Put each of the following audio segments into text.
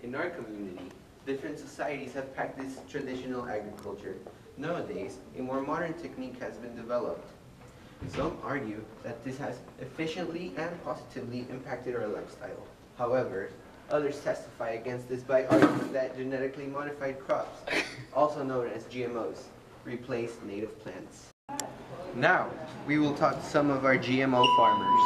In our community, different societies have practiced traditional agriculture. Nowadays, a more modern technique has been developed. Some argue that this has efficiently and positively impacted our lifestyle. However, others testify against this by arguing that genetically modified crops, also known as GMOs, replace native plants. Now, we will talk to some of our GMO farmers.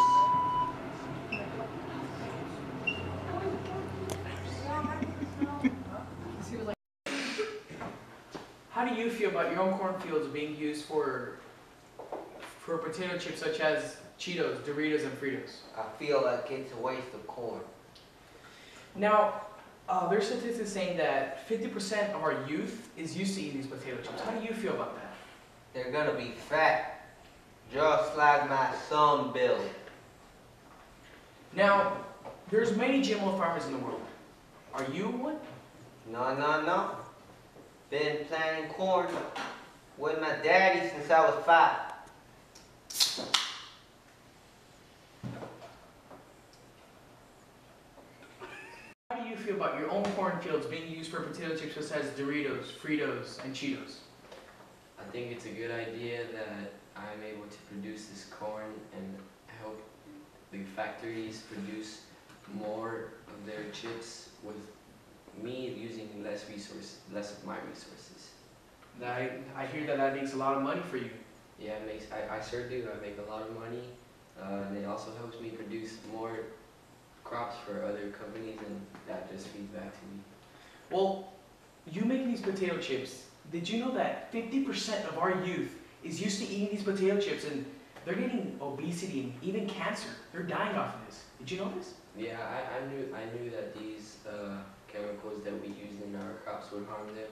How do you feel about your own cornfields being used for potato chips such as Cheetos, Doritos, and Fritos? I feel like it's a waste of corn. Now, there's statistics saying that 50% of our youth is used to eating these potato chips. How do you feel about that? They're gonna be fat, just like my son Bill. Now, there's many GMO farmers in the world. Are you one? No. Been planting corn with my daddy since I was 5. How do you feel about your own cornfields being used for potato chips such as Doritos, Fritos, and Cheetos? I think it's a good idea that I'm able to produce this corn and help the factories produce more of their chips with me using less of my resources. I hear that makes a lot of money for you. Yeah, I sure do. I make a lot of money, and it also helps me produce more crops for other companies, and that just feeds back to me. Well, you make these potato chips. Did you know that 50% of our youth is used to eating these potato chips, and they're getting obesity and even cancer? They're dying off of this. Did you know this? Yeah, I knew that these chemicals that we use in our crops would harm them,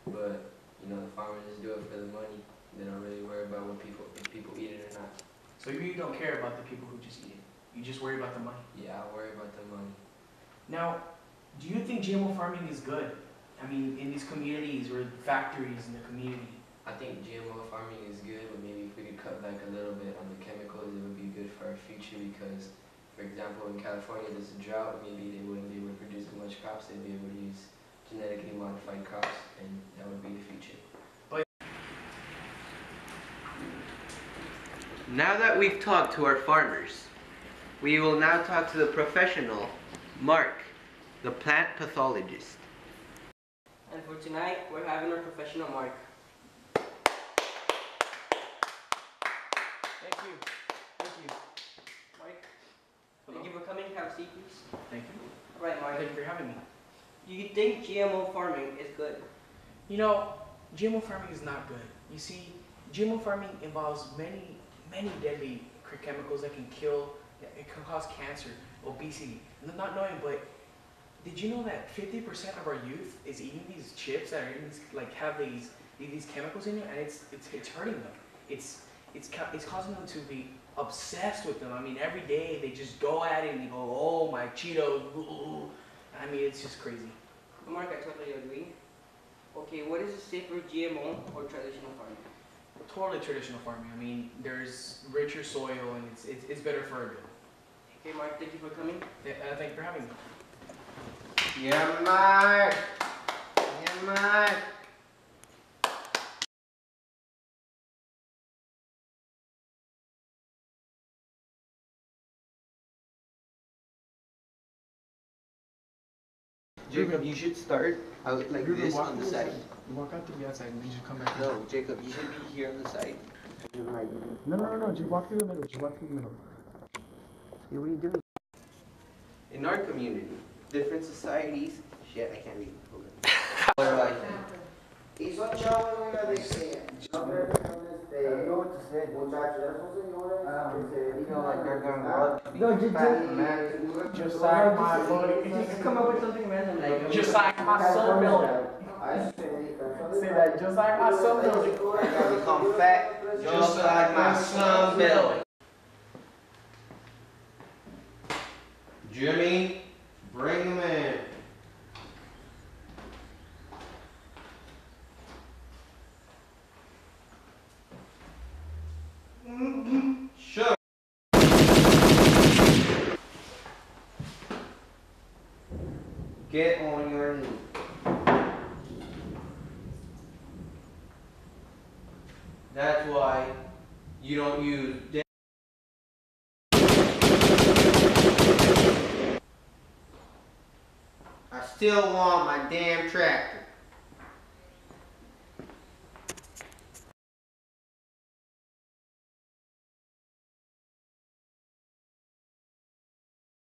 but you know, the farmers just do it for the money. They don't really worry about if people eat it or not. So you don't care about the people who just eat it. You just worry about the money. Yeah, I worry about the money. Now, do you think GMO farming is good? I mean, in these communities or factories in the community? I think GMO farming is good, but maybe if we could cut back a little bit on the chemicals, it would be good for our future because, for example, in California there's a drought, maybe they wouldn't be able to produce as much crops, they'd be able to use genetically modified crops, and that would be the future. Now that we've talked to our farmers, we will now talk to the professional, Mark, the plant pathologist. And for tonight, we're having our professional Mark. Thank you. Mark, thank you for coming. Have a seat, please. Thank you. All right, Mark. Thank you for having me. Do you think GMO farming is good? You know, GMO farming is not good. You see, GMO farming involves many deadly chemicals that can kill, it can cause cancer, obesity. And I'm not knowing, but did you know that 50% of our youth is eating these chips that are in these, have these chemicals in it, and it's hurting them. It's causing them to be obsessed with them. I mean, every day they just go at it and they go, oh my Cheetos, ooh. I mean, it's just crazy. Mark, I totally agree. Okay, what is safer, GMO or traditional farming? Totally traditional farming. I mean, there's richer soil and it's better for everyone. Okay, Mark, thank you for coming. Yeah, thank you for having me. Yeah, Mark. Jacob, you should start out like this on the side. Walk out to the outside and then just come back. No, Jacob, you should be here on the side. No. Just walk through the middle. Hey, what are you doing? In our community, different societies. Shit, I can't read. Hold on. Just sign my come up with something random like Just like my soul building. Say that, just like my son building. I become fat, just like my son Bill. Jimmy, bring him in. Sure. Get on your knees. That's why you don't use I still want my damn tractor.